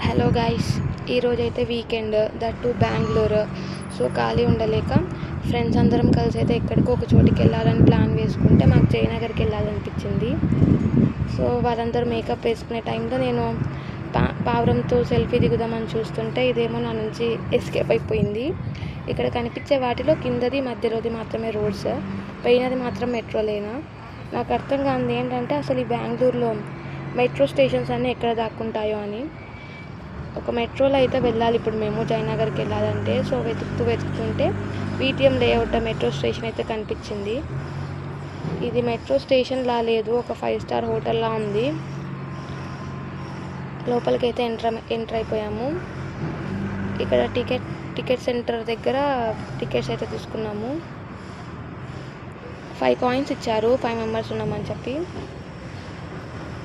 Hello guys, ఈరోజైతే weekend, that to Bengaluru. So ఖాళీ ఉండలేక ఫ్రెండ్స్ అందరం కలిసి అయితే ఎక్కడికో ఒక చోటికి వెళ్ళాలని ప్లాన్ వేసుకుంటే మాకు జయనగర్కి వెళ్ళాలనిపించింది. సో వాళ్ళందరూ మేకప్ వేసుకునే టైంలో నేను పావురంతో సెల్ఫీ దిగుదామని చూస్తుంటే ఇదేమో నా నుంచి ఎస్కేప్ అయిపోయింది. ఇక్కడ కనిపించే వాటిలో కిందది మధ్యలోది మాత్రమే రోడ్స్, పైనది మాత్రం మెట్రో లేనా. నాకు అర్థం కానిది ఏంటంటే అసలు ఈ బెంగళూరులో మెట్రో స్టేషన్స్ అన్నీ ఎక్కడ దాక్కుంటాయో అని. ఒక మెట్రోలో అయితే వెళ్ళాలి ఇప్పుడు మేము జయనగర్కి వెళ్ళాలంటే. సో వెతుకుతుంటే వీటీఎం లేఅవుట్ మెట్రో స్టేషన్ అయితే కనిపించింది. ఇది మెట్రో స్టేషన్లా లేదు, ఒక 5 స్టార్ హోటల్లా ఉంది. లోపలికి అయితే ఎంటర్ అయిపోయాము. ఇక్కడ టికెట్ సెంటర్ దగ్గర టికెట్స్ అయితే తీసుకున్నాము. 5 కాయిన్స్ ఇచ్చారు, 5 మెంబర్స్ ఉన్నామని చెప్పి.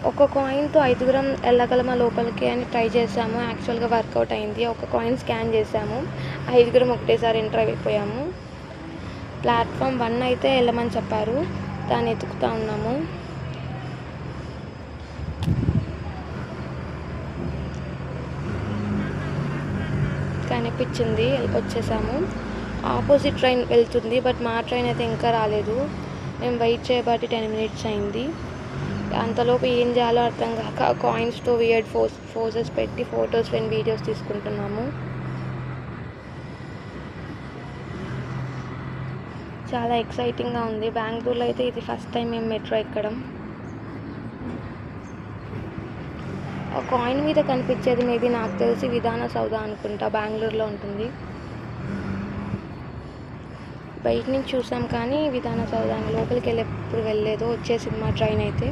ఒక కాయిన్తో 5గురం వెళ్ళగలమా లోపలికి అని ట్రై చేసాము. యాక్చువల్గా వర్కౌట్ అయింది. ఒక కాయిన్ స్కాన్ చేసాము, 5గురం ఒకటేసారి ఎంటర్ అయిపోయాము. ప్లాట్ఫామ్ 1 అయితే వెళ్ళమని చెప్పారు, దాన్ని ఎతుకుతూ ఉన్నాము. కనిపించింది, వచ్చేసాము. ఆపోజిట్ ట్రైన్ వెళ్తుంది, బట్ మా ట్రైన్ అయితే ఇంకా రాలేదు. మేము వెయిట్ చేయబట్టి 10 మినిట్స్ అయింది. అంతలోపు ఏం చేయాలో అర్థం కాక కాయిన్స్తో వియర్డ్ ఫోజెస్ పెట్టి ఫొటోస్ అండ్ వీడియోస్ తీసుకుంటున్నాము. చాలా ఎక్సైటింగ్గా ఉంది. బెంగళూరులో అయితే ఇది ఫస్ట్ టైం మేము మెట్రో ఎక్కడం. ఆ కాయిన్ మీద కనిపించేది మేబీ నాకు తెలిసి విధాన సౌధ అనుకుంటా, బెంగళూరులో ఉంటుంది. బయట నుంచి చూసాం కానీ విధాన సౌధ లోపలికి ఎప్పుడు వెళ్ళలేదు. వచ్చేసింది మా ట్రైన్ అయితే.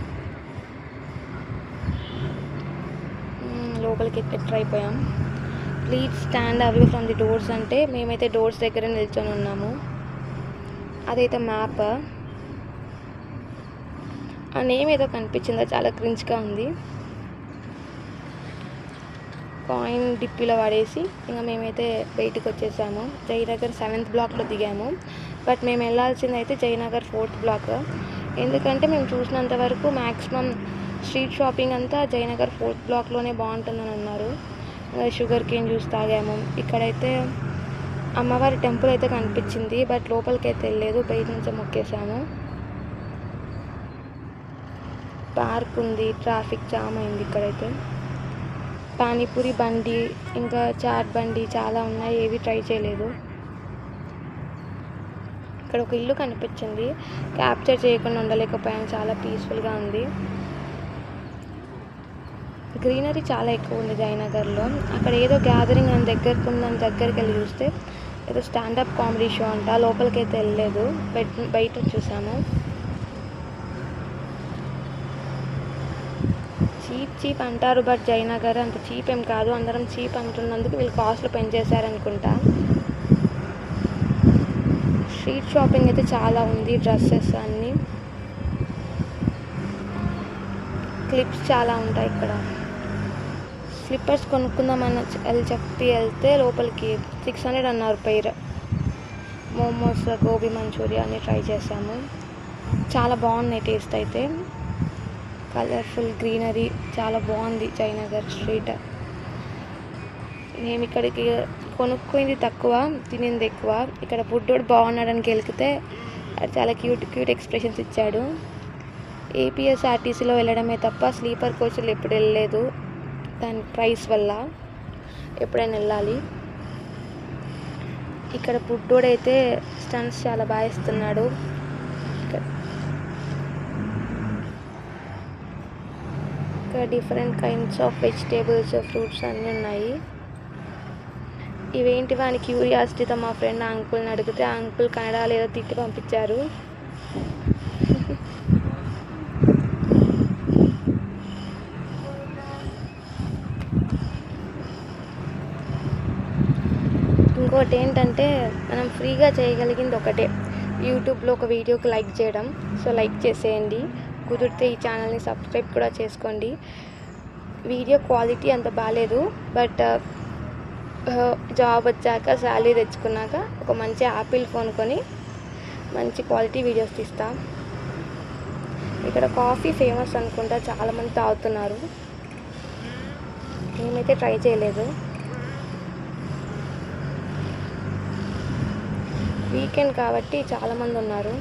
లోపలికి ఎంటర్ అయిపోయాం. Please stand away from the doors అంటే మేమైతే డోర్స్ దగ్గర నిల్చొని ఉన్నాము. అదైతే మ్యాప్. ఆ నేమ్ ఏదో కనిపించిందో చాలా క్రింజ్గా ఉంది. కాయిన్ డిప్పీలో పడేసి ఇంకా మేమైతే బయటకు వచ్చేసాము. జయనగర్ 7th బ్లాక్లో దిగాము. బట్ మేము వెళ్ళాల్సింది అయితే జయనగర్ 4th బ్లాక్. ఎందుకంటే మేము చూసినంత వరకు మ్యాక్సిమం స్ట్రీట్ షాపింగ్ అంతా జయనగర్ 4th బ్లాక్లోనే బాగుంటుందని అన్నారు. షుగర్ కేన్ జ్యూస్ తాగాము. ఇక్కడైతే అమ్మవారి టెంపుల్ అయితే కనిపించింది, బట్ లోపలికి అయితే వెళ్ళలేదు, బయట నుంచి మొక్కేసాము. పార్క్ ఉంది, ట్రాఫిక్ జామ్ అయింది. ఇక్కడైతే పానీపూరి బండి ఇంకా చాట్ బండి చాలా ఉన్నాయి, ఏవి ట్రై చేయలేదు. ఇక్కడ ఒక ఇల్లు కనిపించింది, క్యాప్చర్ చేయకుండా ఉండలేకపోయాను, చాలా పీస్ఫుల్గా ఉంది. గ్రీనరీ చాలా ఎక్కువ ఉంది జయనగర్లో. అక్కడ ఏదో గ్యాదరింగ్ అని దగ్గరికి వెళ్ళి చూస్తే ఏదో స్టాండప్ కామెడీ షో అంట. లోపలికి అయితే వెళ్ళలేదు, బయట చూసాము. చీప్ అంటారు, బట్ జయనగర్ అంత చీప్ ఏం కాదు. అందరం చీప్ అంటున్నందుకు వీళ్ళు కాస్ట్లు పెంచేశారనుకుంటా. స్ట్రీట్ షాపింగ్ అయితే చాలా ఉంది, డ్రెస్సెస్ అన్నీ, క్లిప్స్ చాలా ఉంటాయి ఇక్కడ. స్లిప్పర్స్ కొనుక్కుందామని చెప్పి వెళ్తే లోపలికి 600 అన్నారు పైర్. మోమోస్, గోబీ మంచూరియా అన్నీ ట్రై చేసాము. చాలా బాగున్నాయి టేస్ట్ అయితే. కలర్ఫుల్ గ్రీనరీ చాలా బాగుంది జయనగర్ స్ట్రీట్. మేము ఇక్కడికి కొనుక్కుంది తక్కువ, తినింది ఎక్కువ. ఇక్కడ బుడ్డోడు బాగున్నాడని గెలికితే చాలా క్యూట్ ఎక్స్ప్రెషన్స్ ఇచ్చాడు. ఏపీఎస్ఆర్టీసీలో వెళ్ళడమే తప్ప స్లీపర్ కోచ్లు ఎప్పుడు వెళ్ళలేదు, దాని ప్రైస్ వల్ల. ఎప్పుడైనా వెళ్ళాలి. ఇక్కడ బుడ్డోడైతే స్టంట్స్ చాలా బాగా ఇస్తున్నాడు. ఇక్కడ different kinds of vegetables, fruits అన్నీ ఉన్నాయి. ఇవేంటివా అని క్యూరియాసిటీతో మా ఫ్రెండ్ ఆ అంకుల్ని అడిగితే ఆ అంకుల్ కన్నడ లేదో తిట్టి పంపించారు. ఇంకోటి ఏంటంటే మనం ఫ్రీగా చేయగలిగింది ఒకటే, యూట్యూబ్లో ఒక వీడియోకి లైక్ చేయడం. సో లైక్ చేసేయండి, కుదిరితే ఈ ఛానల్ని సబ్స్క్రైబ్ కూడా చేసుకోండి. వీడియో క్వాలిటీ అంత బాగాలేదు, బట్ జాబ్ వచ్చాక శాలరీ తెచ్చుకున్నాక ఒక మంచి యాపిల్ ఫోన్ కొని మంచి క్వాలిటీ వీడియోస్ తీస్తా. ఇక్కడ కాఫీ ఫేమస్ అనుకుంటా, చాలామంది తాగుతున్నారు. మేమైతే ట్రై చేయలేదు. వీకెండ్ కాబట్టి చాలామంది ఉన్నారు.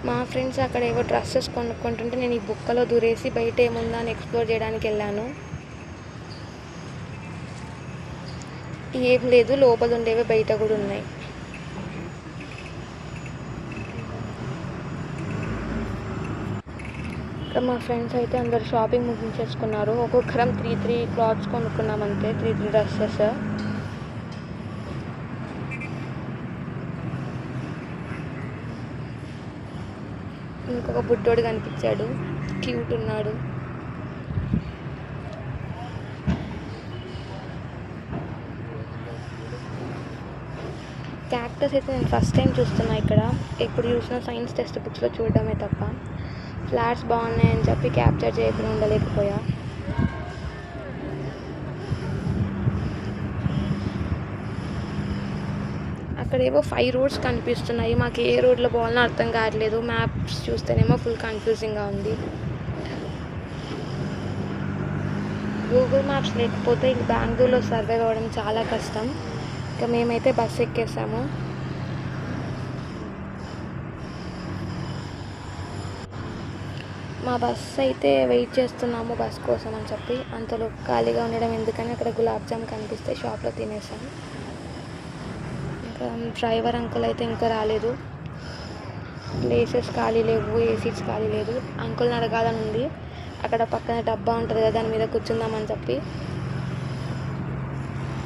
మా ఫ్రెండ్స్ అక్కడ ఏవో డ్రెస్సెస్ కొనుక్కుంటుంటే నేను ఈ బుక్కలో దూరేసి బయట ఏముందా అని ఎక్స్ప్లోర్ చేయడానికి వెళ్ళాను. ఏం లేదు, లోపల ఉండేవి బయట కూడా ఉన్నాయి. ఇంకా మా ఫ్రెండ్స్ అయితే అందరు షాపింగ్ ముగించేసుకున్నారు. ఒక్కొక్కరం 3 క్లాత్స్ కొనుక్కున్నాం అంతే, 3 డ్రెస్సెస్. ఇంకొక బుట్టోడు కనిపించాడు, క్యూట్ ఉన్నాడు. క్యాక్టస్ అయితే నేను ఫస్ట్ టైం చూస్తున్నా ఇక్కడ. ఎప్పుడు చూసినా సైన్స్ టెక్స్ట్ బుక్స్లో చూడడమే తప్ప ఫ్లాట్స్ బాగున్నాయని చెప్పి క్యాప్చర్ చేయకుండా ఉండలేకపోయా. అక్కడేవో 5 రోడ్స్ కనిపిస్తున్నాయి. మాకు ఏ రోడ్లో పోవాలని అర్థం కావట్లేదు. మ్యాప్స్ చూస్తేనేమో ఫుల్ కన్ఫ్యూజింగ్గా ఉంది. గూగుల్ మ్యాప్స్ లేకపోతే ఇంక బెంగళూరులో సర్వే అవ్వడం చాలా కష్టం. ఇంకా మేమైతే బస్సు ఎక్కేసాము. మా బస్సు అయితే వెయిట్ చేస్తున్నాము బస్ కోసం అని చెప్పి. అంతలో ఖాళీగా ఉండడం ఎందుకని అక్కడ గులాబ్ జామ్ కనిపిస్తే షాప్లో తినేసాము. ఇంకా డ్రైవర్ అంకుల్ అయితే ఇంకా రాలేదు. ప్లేసెస్ ఖాళీ లేవు, ఏ సీట్స్ ఖాళీ లేదు. అంకుల్ని అడగాలని ఉంది. అక్కడ పక్కన డబ్బా ఉంటుంది కదా, దాని మీద కూర్చుందామని చెప్పి.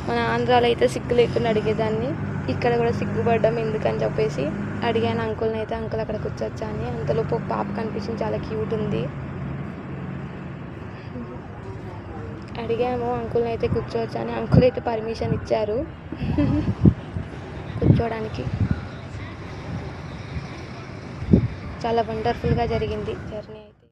మన ఆంధ్రాలో అయితే సిగ్గు లేకుండా అడిగేదాన్ని, ఇక్కడ కూడా సిగ్గుపడ్డం ఎందుకని చెప్పేసి అడిగాను అంకుల్ని. అయితే అంకుల్ అక్కడ కూర్చోవచ్చా అని. అంతలోపు ఒక పాప కనిపించింది, చాలా క్యూట్ ఉంది. అడిగాము అంకుల్ని అయితే కూర్చోవచ్చా అని. అంకుల్ అయితే పర్మిషన్ ఇచ్చారు కూర్చోవడానికి. చాలా వండర్ఫుల్గా జరిగింది జర్నీ అయితే.